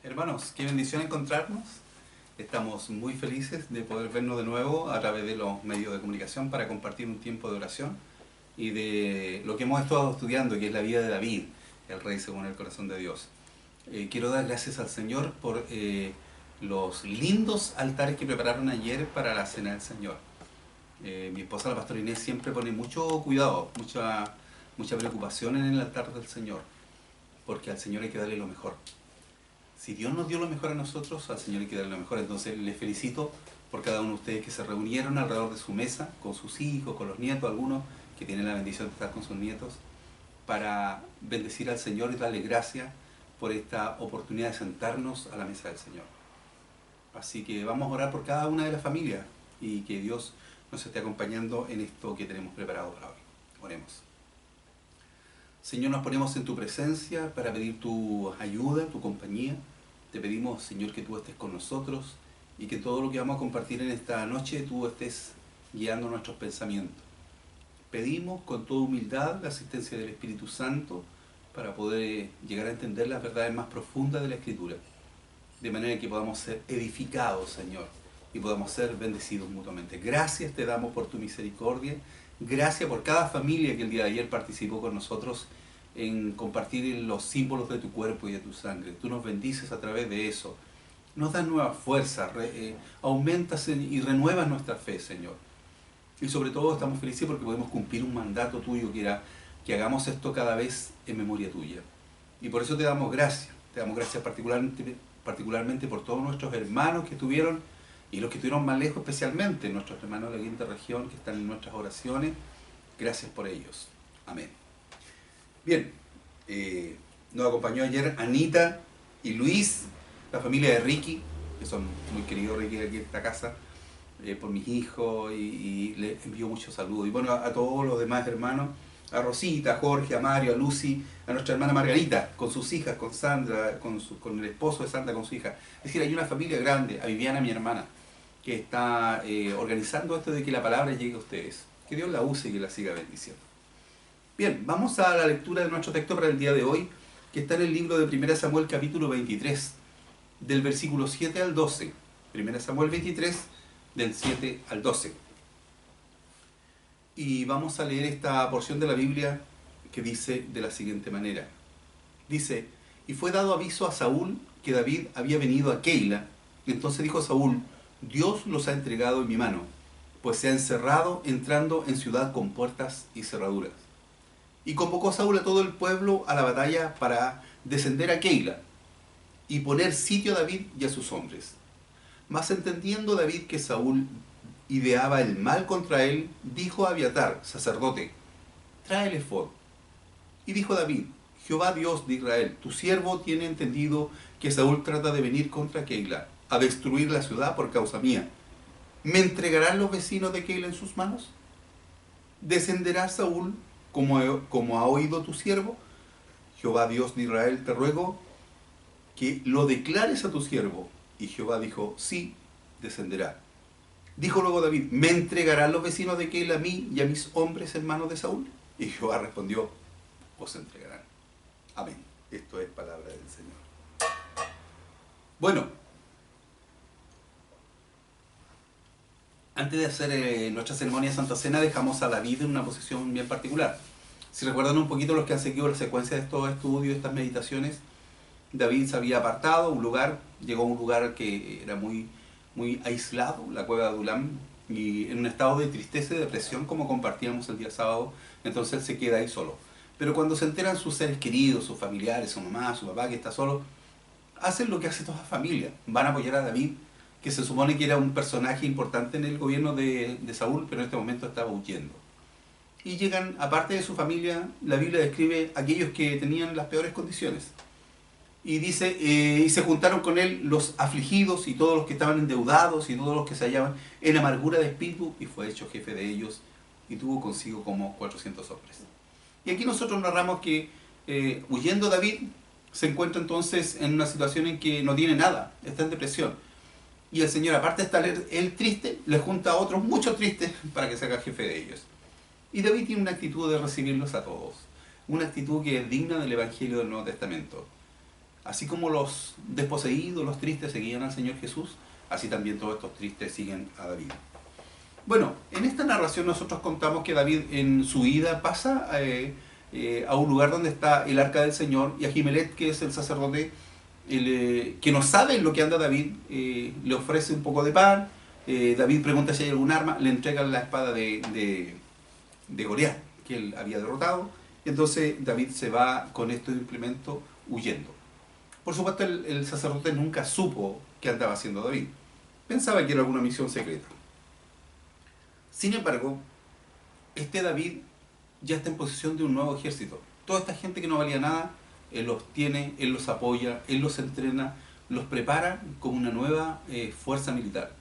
Hermanos, qué bendición encontrarnos. Estamos muy felices de poder vernos de nuevo a través de los medios de comunicación para compartir un tiempo de oración y de lo que hemos estado estudiando, que es la vida de David, el rey según el corazón de Dios. Quiero dar gracias al Señor por los lindos altares que prepararon ayer para la cena del Señor. Mi esposa, la pastora Inés, siempre pone mucho cuidado, mucha preocupación en el altar del Señor, porque al Señor hay que darle lo mejor. Si Dios nos dio lo mejor a nosotros, al Señor hay que darle lo mejor. Entonces les felicito por cada uno de ustedes que se reunieron alrededor de su mesa, con sus hijos, con los nietos, algunos que tienen la bendición de estar con sus nietos, para bendecir al Señor y darle gracias por esta oportunidad de sentarnos a la mesa del Señor. Así que vamos a orar por cada una de las familias y que Dios nos esté acompañando en esto que tenemos preparado para hoy. Oremos. Señor, nos ponemos en tu presencia para pedir tu ayuda, tu compañía. Te pedimos, Señor, que tú estés con nosotros y que todo lo que vamos a compartir en esta noche tú estés guiando nuestros pensamientos. Pedimos con toda humildad la asistencia del Espíritu Santo para poder llegar a entender las verdades más profundas de la Escritura, de manera que podamos ser edificados, Señor, y podamos ser bendecidos mutuamente. Gracias te damos por tu misericordia. Gracias por cada familia que el día de ayer participó con nosotros en compartir los símbolos de tu cuerpo y de tu sangre. Tú nos bendices a través de eso. Nos das nueva fuerza, aumentas y renuevas nuestra fe, Señor. Y sobre todo estamos felices porque podemos cumplir un mandato tuyo que era que hagamos esto cada vez en memoria tuya. Y por eso te damos gracias. Te damos gracias particularmente por todos nuestros hermanos que estuvieron y los que estuvieron más lejos, especialmente nuestros hermanos de la quinta región que están en nuestras oraciones. Gracias por ellos. Amén. Bien, nos acompañó ayer Anita y Luis, la familia de Ricky, que son muy queridos Ricky aquí en esta casa, por mis hijos, y les envío muchos saludos. Y bueno, a todos los demás hermanos, a Rosita, a Jorge, a Mario, a Lucy, a nuestra hermana Margarita, con sus hijas, con Sandra, con el esposo de Sandra, con su hija. Es decir, hay una familia grande, a Viviana, mi hermana, que está organizando esto de que la palabra llegue a ustedes. Que Dios la use y que la siga bendiciendo. Bien, vamos a la lectura de nuestro texto para el día de hoy, que está en el libro de 1 Samuel capítulo 23, del versículo 7 al 12. 1 Samuel 23, del 7 al 12. Y vamos a leer esta porción de la Biblia que dice de la siguiente manera. Dice, y fue dado aviso a Saúl que David había venido a Keila. Y entonces dijo Saúl, Dios los ha entregado en mi mano, pues se ha encerrado entrando en ciudad con puertas y cerraduras. Y convocó Saúl a todo el pueblo a la batalla para descender a Keila y poner sitio a David y a sus hombres. Mas entendiendo David que Saúl ideaba el mal contra él, dijo a Abiatar, sacerdote, trae el efod. Y dijo David, Jehová Dios de Israel, tu siervo tiene entendido que Saúl trata de venir contra Keila, a destruir la ciudad por causa mía. ¿Me entregarán los vecinos de Keila en sus manos? ¿Descenderá Saúl como ha oído tu siervo? Jehová Dios de Israel, te ruego que lo declares a tu siervo. Y Jehová dijo, sí, descenderá. Dijo luego David, ¿me entregarán los vecinos de Keila a mí y a mis hombres en manos de Saúl? Y Jehová respondió, os entregarán. Amén. Esto es palabra del Señor. Bueno, antes de hacer nuestra ceremonia de Santa Cena, dejamos a David en una posición bien particular. Si recuerdan un poquito los que han seguido la secuencia de estos estudios, estas meditaciones, David se había apartado, llegó a un lugar que era muy aislado, la cueva de Adulam, y en un estado de tristeza y depresión, como compartíamos el día sábado. Entonces él se queda ahí solo. Pero cuando se enteran sus seres queridos, sus familiares, su mamá, su papá, que está solo, hacen lo que hace toda familia, van a apoyar a David, que se supone que era un personaje importante en el gobierno de Saúl, pero en este momento estaba huyendo. Y llegan, aparte de su familia, la Biblia describe a aquellos que tenían las peores condiciones. Y dice, y se juntaron con él los afligidos y todos los que estaban endeudados y todos los que se hallaban en amargura de espíritu, y fue hecho jefe de ellos y tuvo consigo como 400 hombres. Y aquí nosotros narramos que huyendo David se encuentra entonces en una situación en que no tiene nada, está en depresión. Y el Señor, aparte de estar él triste, le junta a otros mucho tristes para que se haga jefe de ellos. Y David tiene una actitud de recibirlos a todos, una actitud que es digna del Evangelio del Nuevo Testamento. Así como los desposeídos, los tristes seguían al Señor Jesús, así también todos estos tristes siguen a David. Bueno, en esta narración nosotros contamos que David en su ida pasa a un lugar donde está el arca del Señor, y Ahimelech, que es el sacerdote, que no sabe en lo que anda David, le ofrece un poco de pan. David pregunta si hay algún arma, le entregan la espada de Goliat, que él había derrotado, y entonces David se va con estos implementos huyendo. Por supuesto, el sacerdote nunca supo qué andaba haciendo David. Pensaba que era alguna misión secreta. Sin embargo, este David ya está en posesión de un nuevo ejército. Toda esta gente que no valía nada, él los tiene, él los apoya, él los entrena, los prepara como una nueva fuerza militar.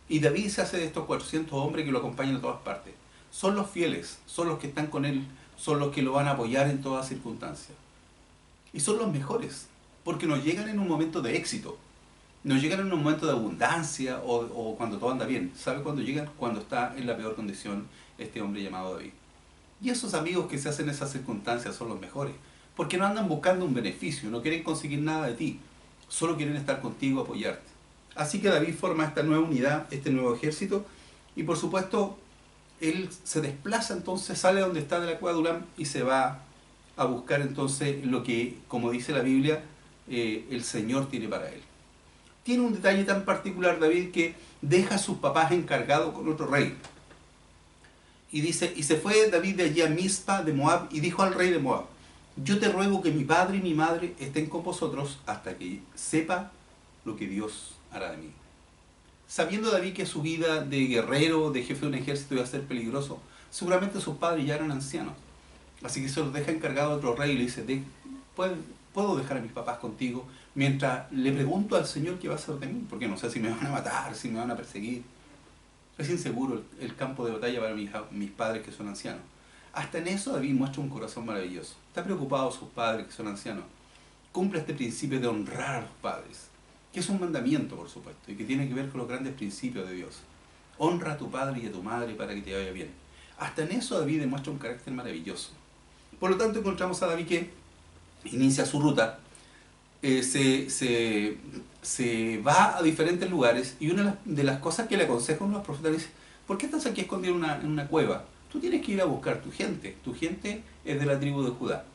Y David se hace de estos 400 hombres que lo acompañan a todas partes. Son los fieles, son los que están con él, son los que lo van a apoyar en todas circunstancias. Y son los mejores, porque nos llegan en un momento de éxito. Nos llegan en un momento de abundancia o cuando todo anda bien. ¿Sabe cuándo llegan? Cuando está en la peor condición este hombre llamado David. Y esos amigos que se hacen en esas circunstancias son los mejores, porque no andan buscando un beneficio, no quieren conseguir nada de ti, solo quieren estar contigo, apoyarte. Así que David forma esta nueva unidad, este nuevo ejército, y por supuesto él se desplaza entonces, sale donde está de la cueva de Adulam y se va a buscar entonces lo que, como dice la Biblia, el Señor tiene para él. Tiene un detalle tan particular David, que deja a sus papás encargados con otro rey. Y dice, y se fue David de allí a Mizpa de Moab y dijo al rey de Moab: yo te ruego que mi padre y mi madre estén con vosotros hasta que sepa lo que Dios hará de mí. Sabiendo David que su vida de guerrero, de jefe de un ejército iba a ser peligroso, seguramente sus padres ya eran ancianos. Así que se los deja encargado a otro rey y le dice: ¿puedo dejar a mis papás contigo mientras le pregunto al Señor qué va a hacer de mí? Porque no sé si me van a matar, si me van a perseguir. Es inseguro el campo de batalla para mis padres que son ancianos. Hasta en eso David muestra un corazón maravilloso. Está preocupado sus padres que son ancianos. Cumple este principio de honrar a los padres, que es un mandamiento, por supuesto, y que tiene que ver con los grandes principios de Dios. Honra a tu padre y a tu madre para que te vaya bien. Hasta en eso David demuestra un carácter maravilloso. Por lo tanto, encontramos a David que inicia su ruta, se va a diferentes lugares, y una de las cosas que le aconseja uno de los profetas le dice: ¿por qué estás aquí escondido en una cueva? Tú tienes que ir a buscar tu gente es de la tribu de Judá.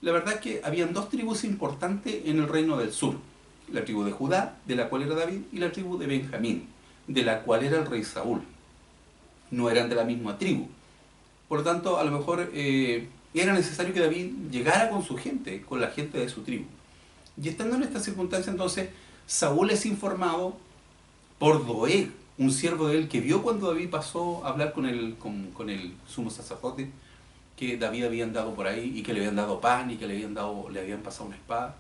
La verdad es que habían dos tribus importantes en el reino del sur: la tribu de Judá, de la cual era David, y la tribu de Benjamín, de la cual era el rey Saúl. No eran de la misma tribu. Por lo tanto, a lo mejor era necesario que David llegara con su gente, con la gente de su tribu. Y estando en esta circunstancia, entonces, Saúl es informado por Doeg, un siervo de él, que vio cuando David pasó a hablar con el sumo sacerdote, que David había andado por ahí y que le habían dado pan y que le habían pasado una espada.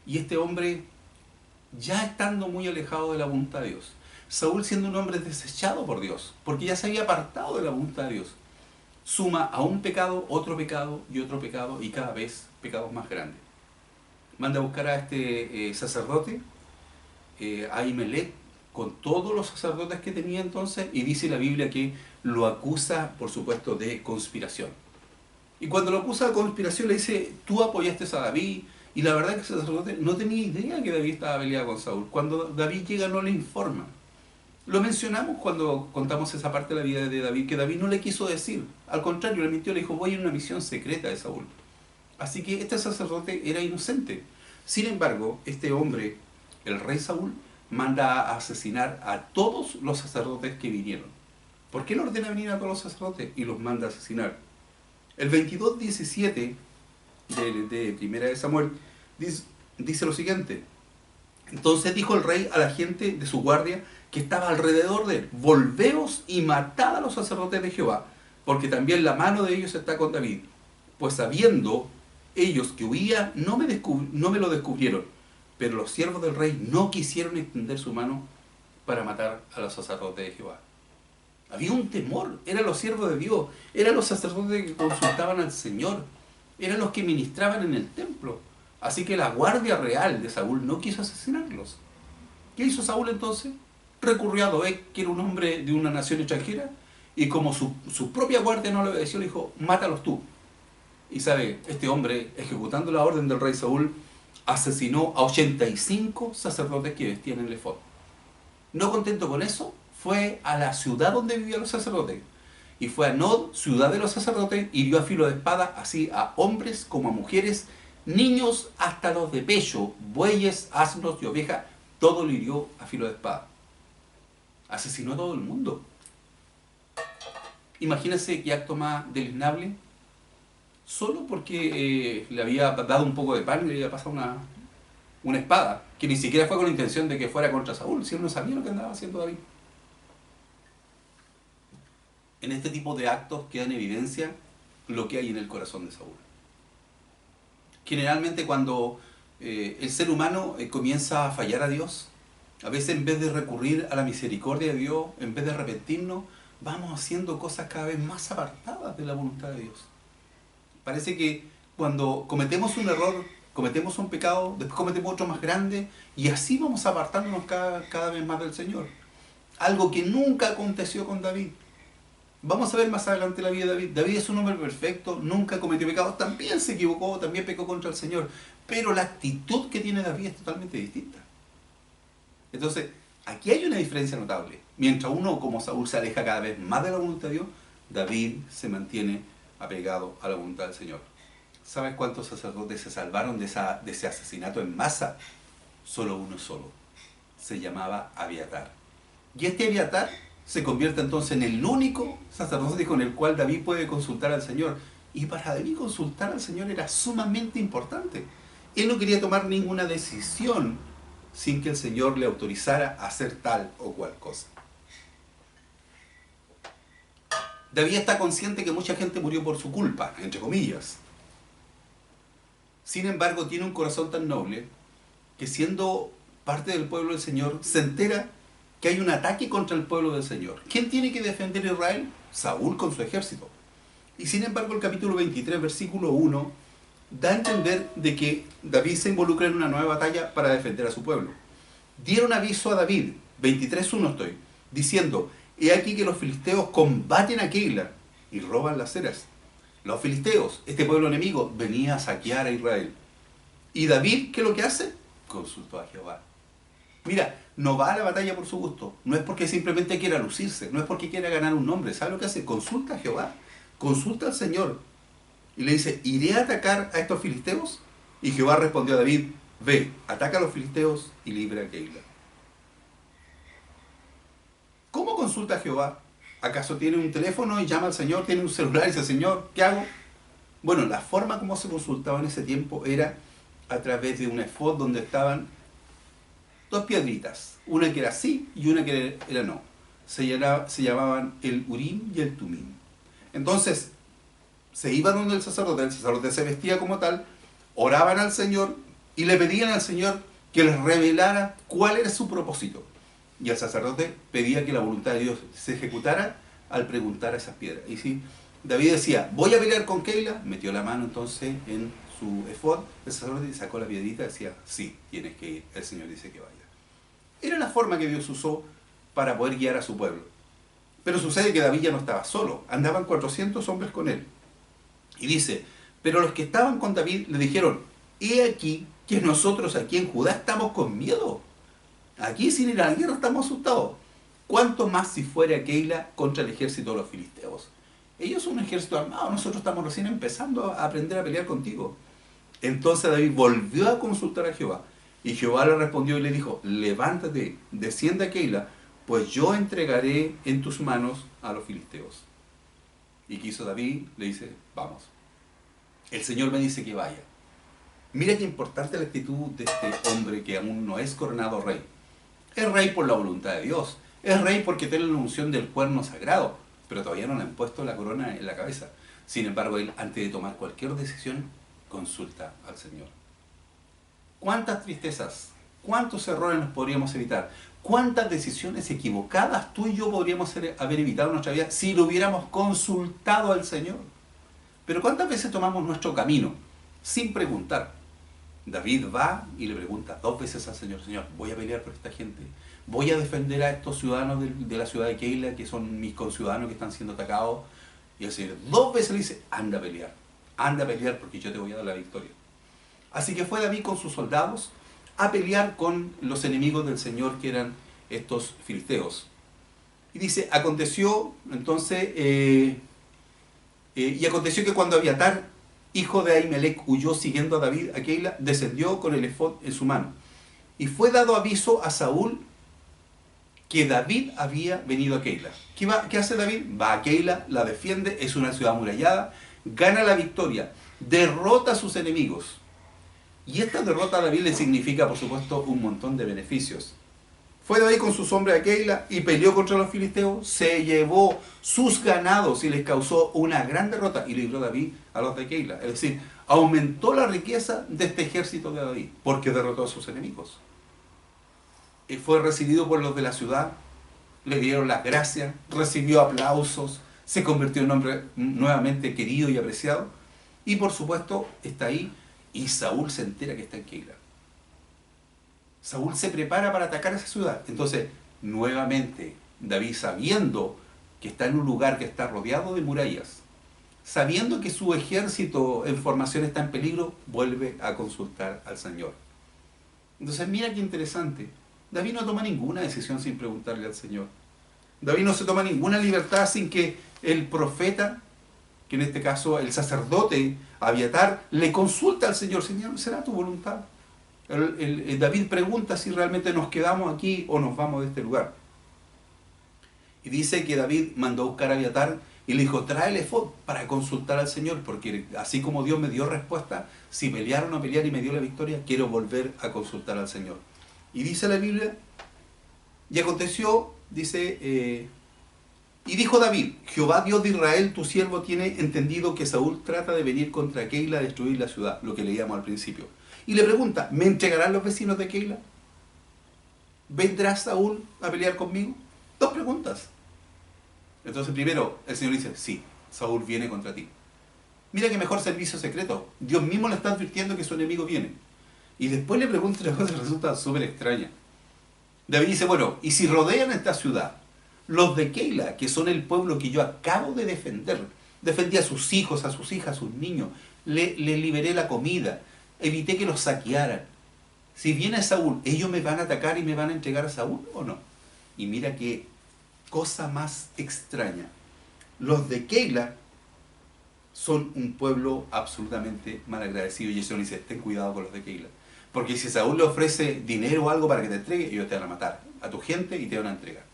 Y este hombre, ya estando muy alejado de la voluntad de Dios, Saúl siendo un hombre desechado por Dios, porque ya se había apartado de la voluntad de Dios, suma a un pecado y otro pecado, y cada vez pecados más grandes. Manda a buscar a este sacerdote, a Ahimelech, con todos los sacerdotes que tenía entonces, y dice la Biblia que lo acusa, por supuesto, de conspiración. Y cuando lo acusa de conspiración le dice: tú apoyaste a David. Y la verdad es que el sacerdote no tenía idea que David estaba peleado con Saúl. Cuando David llega no le informa. Lo mencionamos cuando contamos esa parte de la vida de David, que David no le quiso decir. Al contrario, le mintió, le dijo: voy en una misión secreta de Saúl. Así que este sacerdote era inocente. Sin embargo, este hombre, el rey Saúl, manda a asesinar a todos los sacerdotes que vinieron. ¿Por qué le ordena venir a todos los sacerdotes? Y los manda a asesinar. El 22:17 de Primera de Samuel dice lo siguiente: entonces dijo el rey a la gente de su guardia que estaba alrededor de él: volveos y matad a los sacerdotes de Jehová, porque también la mano de ellos está con David. Pues sabiendo ellos que huía, no me lo descubrieron, pero los siervos del rey no quisieron extender su mano para matar a los sacerdotes de Jehová. Había un temor, eran los siervos de Dios, eran los sacerdotes que consultaban al Señor, eran los que ministraban en el templo. Así que la guardia real de Saúl no quiso asesinarlos. ¿Qué hizo Saúl entonces? Recurrió a Doeg, que era un hombre de una nación extranjera, y como su propia guardia no le obedeció, le dijo: mátalos tú. Y sabe, este hombre, ejecutando la orden del rey Saúl, asesinó a 85 sacerdotes que vestían el efod. No contento con eso, fue a la ciudad donde vivían los sacerdotes. Y fue a Nod, ciudad de los sacerdotes, y dio a filo de espada así a hombres como a mujeres, niños hasta los de pecho, bueyes, asnos y ovejas, todo lo hirió a filo de espada. Asesinó a todo el mundo. Imagínense qué acto más deleznable, solo porque le había dado un poco de pan y le había pasado una espada, que ni siquiera fue con la intención de que fuera contra Saúl, si él no sabía lo que andaba haciendo David. En este tipo de actos queda en evidencia lo que hay en el corazón de Saúl. Generalmente cuando el ser humano comienza a fallar a Dios, a veces en vez de recurrir a la misericordia de Dios, en vez de arrepentirnos, vamos haciendo cosas cada vez más apartadas de la voluntad de Dios. Parece que cuando cometemos un error, cometemos un pecado, después cometemos otro más grande, y así vamos apartándonos cada vez más del Señor. Algo que nunca aconteció con David. Vamos a ver más adelante la vida de David. David es un hombre perfecto, nunca cometió pecados, también se equivocó, también pecó contra el Señor. Pero la actitud que tiene David es totalmente distinta. Entonces, aquí hay una diferencia notable. Mientras uno como Saúl se aleja cada vez más de la voluntad de Dios, David se mantiene apegado a la voluntad del Señor. ¿Sabes cuántos sacerdotes se salvaron de ese asesinato en masa? Solo uno solo. Se llamaba Abiatar. Y este Abiatar se convierte entonces en el único sacerdote con el cual David puede consultar al Señor. Y para David consultar al Señor era sumamente importante. Él no quería tomar ninguna decisión sin que el Señor le autorizara a hacer tal o cual cosa. David está consciente que mucha gente murió por su culpa, entre comillas. Sin embargo, tiene un corazón tan noble que, siendo parte del pueblo del Señor, se entera que hay un ataque contra el pueblo del Señor. ¿Quién tiene que defender a Israel? Saúl con su ejército. Y sin embargo, el capítulo 23, versículo 1, da a entender de que David se involucra en una nueva batalla para defender a su pueblo. Dieron aviso a David, 23:1 estoy, diciendo: he aquí que los filisteos combaten a Keila y roban las ceras. Los filisteos, este pueblo enemigo, venía a saquear a Israel. ¿Y David qué es lo que hace? Consultó a Jehová. Mira, no va a la batalla por su gusto, no es porque simplemente quiera lucirse, no es porque quiera ganar un nombre. ¿Sabe lo que hace? Consulta a Jehová, consulta al Señor. Y le dice: ¿iré a atacar a estos filisteos? Y Jehová respondió a David: ve, ataca a los filisteos y libra a Keila. ¿Cómo consulta a Jehová? ¿Acaso tiene un teléfono y llama al Señor? ¿Tiene un celular y dice: Señor, ¿qué hago? Bueno, la forma como se consultaba en ese tiempo era a través de un efod donde estaban dos piedritas, una que era sí y una que era no. Se llamaban el Urim y el Tumim. Entonces, se iban donde el sacerdote se vestía como tal, oraban al Señor y le pedían al Señor que les revelara cuál era su propósito. Y el sacerdote pedía que la voluntad de Dios se ejecutara al preguntar a esas piedras. Y si David decía: voy a pelear con Keila, metió la mano entonces en su efod, el sacerdote sacó la piedrita y decía: sí, tienes que ir, el Señor dice que vaya. Era la forma que Dios usó para poder guiar a su pueblo. Pero sucede que David ya no estaba solo, andaban 400 hombres con él. Y dice: pero los que estaban con David le dijeron: he aquí que nosotros aquí en Judá estamos con miedo. Aquí sin ir a la guerra estamos asustados. ¿Cuánto más si fuera Keila contra el ejército de los filisteos? Ellos son un ejército armado, nosotros estamos recién empezando a aprender a pelear contigo. Entonces David volvió a consultar a Jehová. Y Jehová le respondió y le dijo: levántate, desciende a Keila, pues yo entregaré en tus manos a los filisteos. ¿Y qué hizo David? Le dice: vamos. El Señor me dice que vaya. Mira qué importante la actitud de este hombre que aún no es coronado rey. Es rey por la voluntad de Dios. Es rey porque tiene la unción del cuerno sagrado, pero todavía no le han puesto la corona en la cabeza. Sin embargo, él, antes de tomar cualquier decisión, consulta al Señor. ¿Cuántas tristezas, cuántos errores nos podríamos evitar? ¿Cuántas decisiones equivocadas tú y yo podríamos haber evitado en nuestra vida si lo hubiéramos consultado al Señor? Pero ¿cuántas veces tomamos nuestro camino sin preguntar? David va y le pregunta 2 veces al Señor: Señor, voy a pelear por esta gente, voy a defender a estos ciudadanos de la ciudad de Keila, que son mis conciudadanos que están siendo atacados. Y el Señor 2 veces le dice: anda a pelear porque yo te voy a dar la victoria. Así que fue David con sus soldados a pelear con los enemigos del Señor, que eran estos filisteos. Y dice, aconteció entonces, y aconteció que cuando Abiatar, hijo de Ahimelech, huyó siguiendo a David a Keila, descendió con el efod en su mano. Y fue dado aviso a Saúl que David había venido a Keila. ¿Qué hace David? Va a Keila, la defiende, es una ciudad amurallada, gana la victoria, derrota a sus enemigos. Y esta derrota a David le significa, por supuesto, un montón de beneficios. Fue David con sus hombres a Keila y peleó contra los filisteos, se llevó sus ganados y les causó una gran derrota y libró David a los de Keila. Es decir, aumentó la riqueza de este ejército de David porque derrotó a sus enemigos. Y fue recibido por los de la ciudad, le dieron las gracias, recibió aplausos, se convirtió en un hombre nuevamente querido y apreciado. Y por supuesto está ahí y Saúl se entera que está en Keila. Saúl se prepara para atacar esa ciudad. Entonces, nuevamente, David, sabiendo que está en un lugar que está rodeado de murallas, sabiendo que su ejército en formación está en peligro, vuelve a consultar al Señor. Entonces, mira qué interesante. David no toma ninguna decisión sin preguntarle al Señor. David no se toma ninguna libertad sin que el profeta, que en este caso el sacerdote Abiatar, le consulta al Señor. Señor, ¿será tu voluntad? David pregunta si realmente nos quedamos aquí o nos vamos de este lugar. Y dice que David mandó a buscar a Abiatar y le dijo, trae el efod para consultar al Señor, porque así como Dios me dio respuesta, si pelear o no pelear y me dio la victoria, quiero volver a consultar al Señor. Y dice la Biblia, y aconteció, dice, y dijo David, Jehová Dios de Israel, tu siervo tiene entendido que Saúl trata de venir contra Keila a destruir la ciudad, lo que leíamos al principio. Y le pregunta, ¿me entregarán los vecinos de Keila? ¿Vendrá Saúl a pelear conmigo? Dos preguntas. Entonces primero el Señor dice, sí, Saúl viene contra ti. Mira qué mejor servicio secreto. Dios mismo le está advirtiendo que su enemigo viene. Y después le pregunta una cosa que resulta súper extraña. David dice, bueno, y si rodean esta ciudad, los de Keila, que son el pueblo que yo acabo de defender, defendí a sus hijos, a sus hijas, a sus niños, le liberé la comida, evité que los saquearan. Si viene Saúl, ¿ellos me van a atacar y me van a entregar a Saúl o no? Y mira qué cosa más extraña. Los de Keila son un pueblo absolutamente malagradecido. Y eso dice, ten cuidado con los de Keila. Porque si Saúl le ofrece dinero o algo para que te entregue, ellos te van a matar a tu gente y te van a entregar.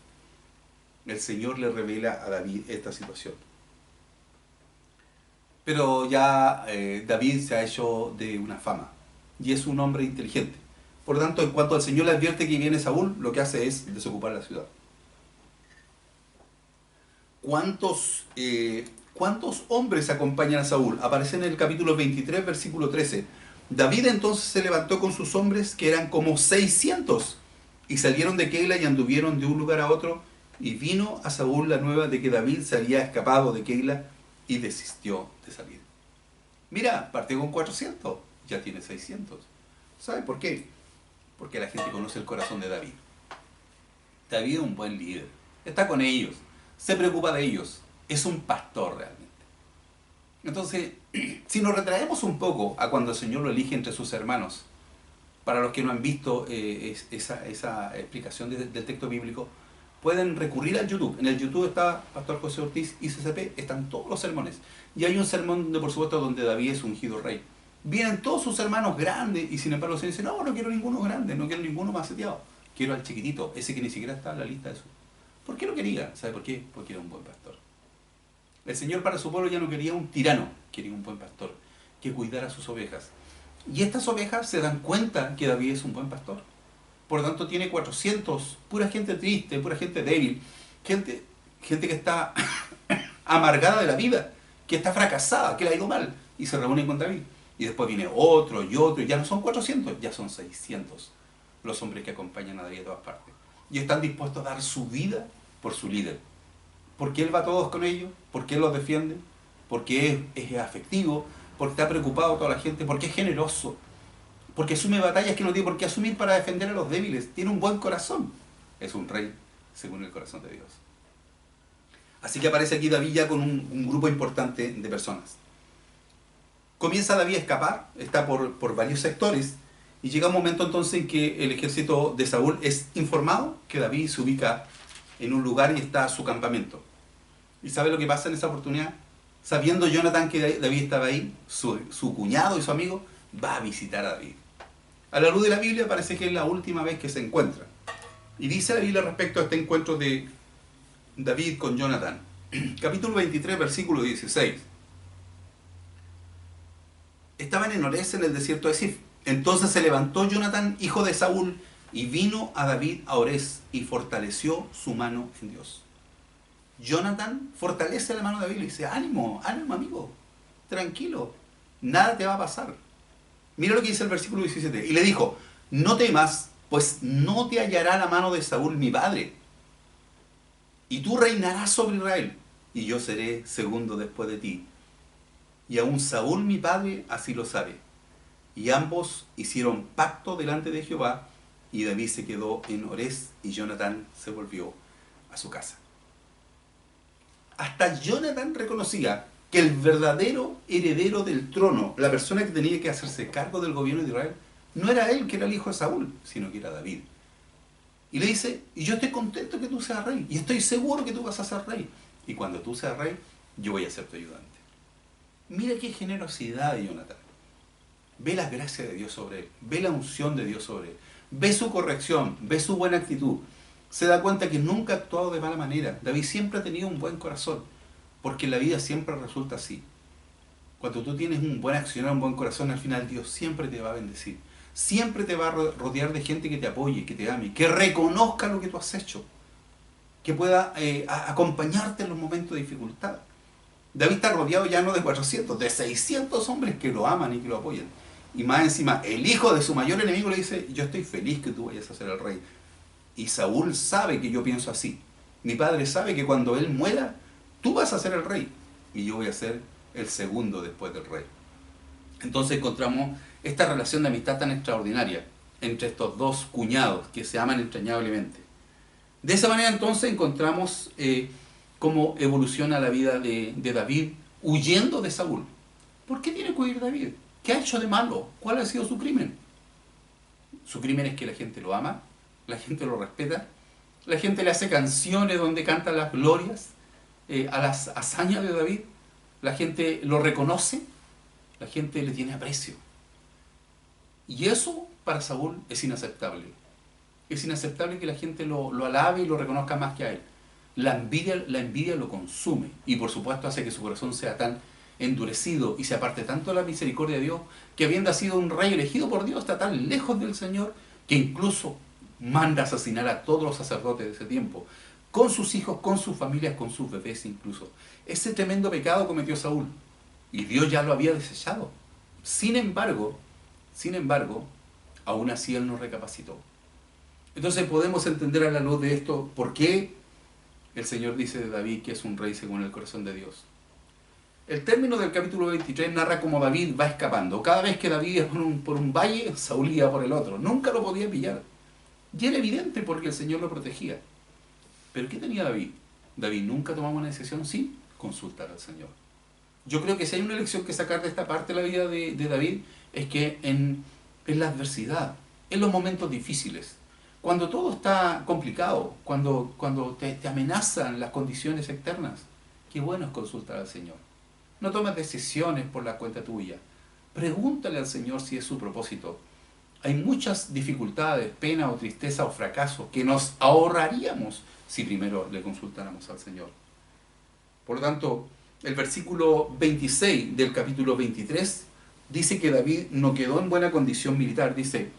El Señor le revela a David esta situación. Pero ya David se ha hecho de una fama y es un hombre inteligente. Por lo tanto, en cuanto al Señor le advierte que viene Saúl, lo que hace es desocupar la ciudad. ¿Cuántos hombres acompañan a Saúl? Aparece en el capítulo 23, versículo 13. David entonces se levantó con sus hombres, que eran como 600, y salieron de Keila y anduvieron de un lugar a otro, y vino a Saúl la nueva de que David se había escapado de Keila y desistió de salir. Mira, partió con 400, ya tiene 600. ¿Sabe por qué? Porque la gente conoce el corazón de David. David es un buen líder, está con ellos, se preocupa de ellos, es un pastor realmente. Entonces, si nos retraemos un poco a cuando el Señor lo elige entre sus hermanos, para los que no han visto esa explicación del texto bíblico, pueden recurrir al YouTube. En el YouTube está Pastor José Ortiz y CCP, están todos los sermones. Y hay un sermón, por supuesto, donde David es ungido rey. Vienen todos sus hermanos grandes y sin embargo el Señor dice, no quiero ninguno grande, no quiero ninguno maceteado. Quiero al chiquitito, ese que ni siquiera está en la lista de eso. ¿Por qué lo quería? ¿Sabe por qué? Porque era un buen pastor. El Señor para su pueblo ya no quería un tirano, quería un buen pastor, que cuidara sus ovejas. Y estas ovejas se dan cuenta que David es un buen pastor. Por lo tanto tiene 400, pura gente triste, pura gente débil, gente que está amargada de la vida, que está fracasada, que le ha ido mal, y se reúnen con David. Y después viene otro y otro, y ya no son 400, ya son 600 los hombres que acompañan a David de todas partes. Y están dispuestos a dar su vida por su líder. Porque él va a todos con ellos, porque él los defiende, porque es afectivo, porque está preocupado toda la gente, porque es generoso, porque asume batallas que no tiene por qué asumir para defender a los débiles. Tiene un buen corazón. Es un rey según el corazón de Dios. Así que aparece aquí David ya con un grupo importante de personas. Comienza David a escapar, está por varios sectores, y llega un momento entonces en que el ejército de Saúl es informado que David se ubica en un lugar y está a su campamento. ¿Y sabe lo que pasa en esa oportunidad? Sabiendo Jonathan que David estaba ahí, su cuñado y su amigo va a visitar a David. A la luz de la Biblia parece que es la última vez que se encuentran. Y dice la Biblia respecto a este encuentro de David con Jonathan. Capítulo 23, versículo 16. Estaban en Orés, en el desierto de Sif. Entonces se levantó Jonathan, hijo de Saúl, y vino a David a Orés y fortaleció su mano en Dios. Jonathan fortalece la mano de David y le dice, ánimo, ánimo amigo, tranquilo, nada te va a pasar. Mira lo que dice el versículo 17. Y le dijo, no temas, pues no te hallará la mano de Saúl mi padre. Y tú reinarás sobre Israel, y yo seré segundo después de ti. Y aún Saúl mi padre así lo sabe. Y ambos hicieron pacto delante de Jehová, y David se quedó en Orés, y Jonathan se volvió a su casa. Hasta Jonathan reconocía que el verdadero heredero del trono, la persona que tenía que hacerse cargo del gobierno de Israel, no era él, que era el hijo de Saúl, sino que era David. Y le dice, y yo estoy contento que tú seas rey, y estoy seguro que tú vas a ser rey. Y cuando tú seas rey, yo voy a ser tu ayudante. Mira qué generosidad de Jonathan. Ve la gracia de Dios sobre él, ve la unción de Dios sobre él, ve su corrección, ve su buena actitud. Se da cuenta que nunca ha actuado de mala manera. David siempre ha tenido un buen corazón, porque la vida siempre resulta así. Cuando tú tienes un buen accionar, un buen corazón, al final Dios siempre te va a bendecir. Siempre te va a rodear de gente que te apoye, que te ame, que reconozca lo que tú has hecho, que pueda acompañarte en los momentos de dificultad. David está rodeado ya no de 400, de 600 hombres que lo aman y que lo apoyan. Y más encima, el hijo de su mayor enemigo le dice, yo estoy feliz que tú vayas a ser el rey. Y Saúl sabe que yo pienso así. Mi padre sabe que cuando él muera, tú vas a ser el rey. Y yo voy a ser el segundo después del rey. Entonces encontramos esta relación de amistad tan extraordinaria entre estos dos cuñados que se aman entrañablemente. De esa manera entonces encontramos cómo evoluciona la vida de David huyendo de Saúl. ¿Por qué tiene que huir David? ¿Qué ha hecho de malo? ¿Cuál ha sido su crimen? Su crimen es que la gente lo ama, la gente lo respeta, la gente le hace canciones donde canta las glorias a las hazañas de David, la gente lo reconoce, la gente le tiene aprecio. Y eso para Saúl es inaceptable. Es inaceptable que la gente lo alabe y lo reconozca más que a él. La envidia lo consume y por supuesto hace que su corazón sea tan endurecido y se aparte tanto de la misericordia de Dios, que habiendo sido un rey elegido por Dios, está tan lejos del Señor que incluso manda asesinar a todos los sacerdotes de ese tiempo, con sus hijos, con sus familias, con sus bebés incluso. Ese tremendo pecado cometió Saúl y Dios ya lo había desechado. Sin embargo, aún así él no recapacitó. Entonces podemos entender a la luz de esto por qué el Señor dice de David que es un rey según el corazón de Dios. El término del capítulo 23 narra cómo David va escapando. Cada vez que David iba por un valle, Saúl iba por el otro. Nunca lo podía pillar. Y era evidente porque el Señor lo protegía. ¿Pero qué tenía David? David nunca tomaba una decisión sin consultar al Señor. Yo creo que si hay una lección que sacar de esta parte de la vida de David, es que en la adversidad, en los momentos difíciles, cuando todo está complicado, cuando te amenazan las condiciones externas, qué bueno es consultar al Señor. No tomes decisiones por la cuenta tuya. Pregúntale al Señor si es su propósito. Hay muchas dificultades, pena o tristeza o fracaso que nos ahorraríamos si primero le consultáramos al Señor. Por lo tanto, el versículo 26 del capítulo 23 dice que David no quedó en buena condición militar. Dice,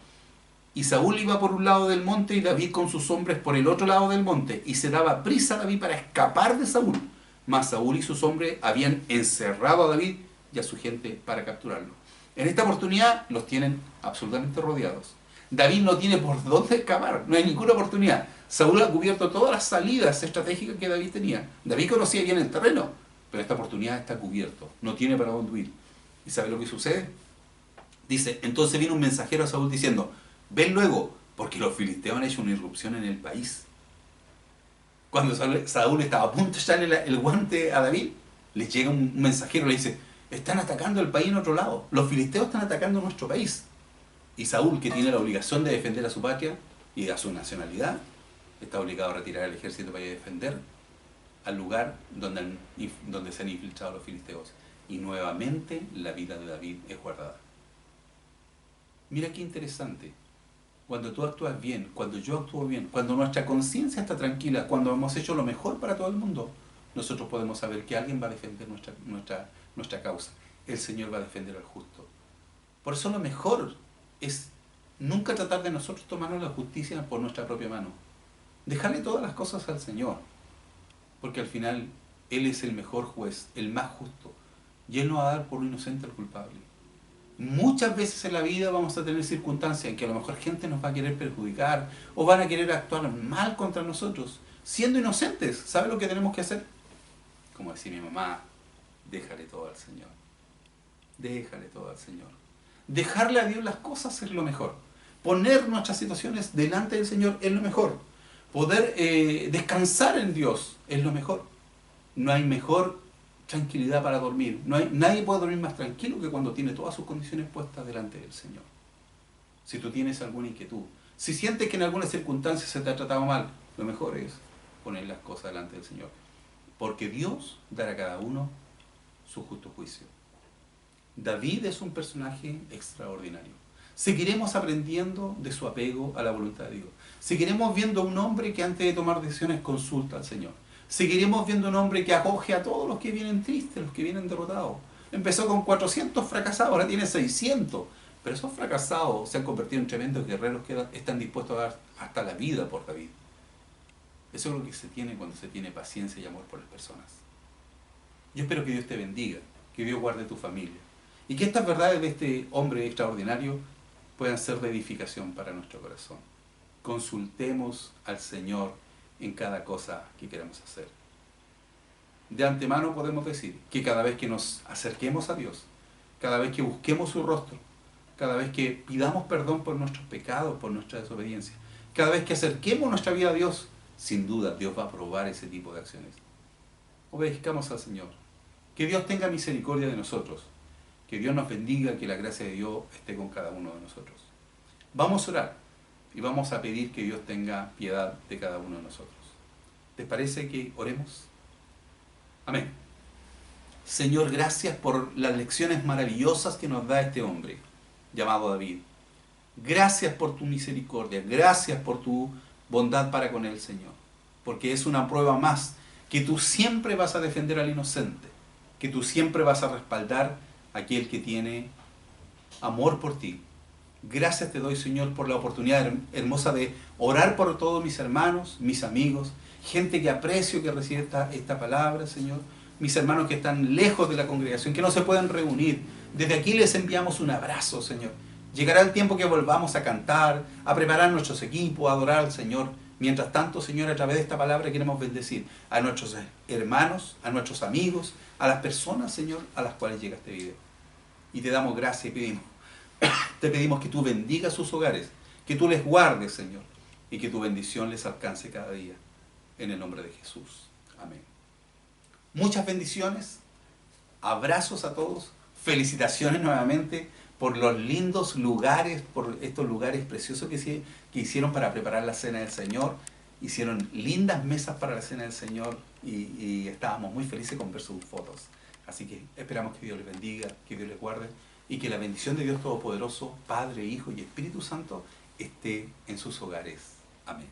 y Saúl iba por un lado del monte y David con sus hombres por el otro lado del monte, y se daba prisa a David para escapar de Saúl. Mas Saúl y sus hombres habían encerrado a David y a su gente para capturarlo. En esta oportunidad los tienen absolutamente rodeados. David no tiene por dónde escapar, no hay ninguna oportunidad. Saúl ha cubierto todas las salidas estratégicas que David tenía. David conocía bien el terreno, pero esta oportunidad está cubierto, no tiene para dónde huir. ¿Y sabe lo que sucede? Dice, entonces vino un mensajero a Saúl diciendo, ven luego, porque los filisteos han hecho una irrupción en el país. Cuando Saúl estaba a punto de echarle el guante a David, le llega un mensajero y le dice, Están atacando el país en otro lado. Los filisteos están atacando nuestro país. Y Saúl, que tiene la obligación de defender a su patria y a su nacionalidad, está obligado a retirar el ejército para ir a defender al lugar donde se han infiltrado los filisteos. Y nuevamente la vida de David es guardada. Mira qué interesante. Cuando tú actúas bien, cuando yo actúo bien, cuando nuestra conciencia está tranquila, cuando hemos hecho lo mejor para todo el mundo, nosotros podemos saber que alguien va a defender nuestra causa. El Señor va a defender al justo. Por eso lo mejor es nunca tratar de nosotros tomarnos la justicia por nuestra propia mano. Dejarle todas las cosas al Señor. Porque al final Él es el mejor juez, el más justo. Y Él no va a dar por lo inocente al culpable. Muchas veces en la vida vamos a tener circunstancias en que a lo mejor gente nos va a querer perjudicar o van a querer actuar mal contra nosotros, siendo inocentes. ¿Sabe lo que tenemos que hacer? Como decía mi mamá, déjale todo al Señor. Déjale todo al Señor. Dejarle a Dios las cosas es lo mejor. Poner nuestras situaciones delante del Señor es lo mejor. Poder descansar en Dios es lo mejor. No hay mejor tranquilidad para dormir. Nadie puede dormir más tranquilo que cuando tiene todas sus condiciones puestas delante del Señor. Si tú tienes alguna inquietud, si sientes que en alguna circunstancia se te ha tratado mal, lo mejor es poner las cosas delante del Señor. Porque Dios dará a cada uno su justo juicio. David es un personaje extraordinario. Seguiremos aprendiendo de su apego a la voluntad de Dios. Seguiremos viendo a un hombre que antes de tomar decisiones consulta al Señor. Seguiremos viendo un hombre que acoge a todos los que vienen tristes, los que vienen derrotados. Empezó con 400 fracasados, ahora tiene 600. Pero esos fracasados se han convertido en tremendos guerreros que están dispuestos a dar hasta la vida por David. Eso es lo que se tiene cuando se tiene paciencia y amor por las personas. Yo espero que Dios te bendiga, que Dios guarde tu familia. Y que estas verdades de este hombre extraordinario puedan ser de edificación para nuestro corazón. Consultemos al Señor en cada cosa que queramos hacer. De antemano podemos decir que cada vez que nos acerquemos a Dios, cada vez que busquemos su rostro, cada vez que pidamos perdón por nuestros pecados, por nuestra desobediencia, cada vez que acerquemos nuestra vida a Dios, sin duda Dios va a aprobar ese tipo de acciones. Obedezcamos al Señor. Que Dios tenga misericordia de nosotros. Que Dios nos bendiga, que la gracia de Dios esté con cada uno de nosotros. Vamos a orar y vamos a pedir que Dios tenga piedad de cada uno de nosotros. ¿Les parece que oremos? Amén. Señor, gracias por las lecciones maravillosas que nos da este hombre llamado David. Gracias por tu misericordia, gracias por tu bondad para con él, Señor. Porque es una prueba más que tú siempre vas a defender al inocente, que tú siempre vas a respaldar a aquel que tiene amor por ti. Gracias te doy, Señor, por la oportunidad hermosa de orar por todos mis hermanos, mis amigos, gente que aprecio, que recibe esta palabra, Señor. Mis hermanos que están lejos de la congregación, que no se pueden reunir. Desde aquí les enviamos un abrazo, Señor. Llegará el tiempo que volvamos a cantar, a preparar nuestros equipos, a adorar al Señor. Mientras tanto, Señor, a través de esta palabra queremos bendecir a nuestros hermanos, a nuestros amigos, a las personas, Señor, a las cuales llega este video. Y te damos gracias y te pedimos que tú bendigas sus hogares, que tú les guardes, Señor, y que tu bendición les alcance cada día. En el nombre de Jesús. Amén. Muchas bendiciones, abrazos a todos, felicitaciones nuevamente por los lindos lugares, por estos lugares preciosos que hicieron para preparar la cena del Señor. Hicieron lindas mesas para la cena del Señor y estábamos muy felices con ver sus fotos. Así que esperamos que Dios les bendiga, que Dios les guarde y que la bendición de Dios Todopoderoso, Padre, Hijo y Espíritu Santo esté en sus hogares. Amén.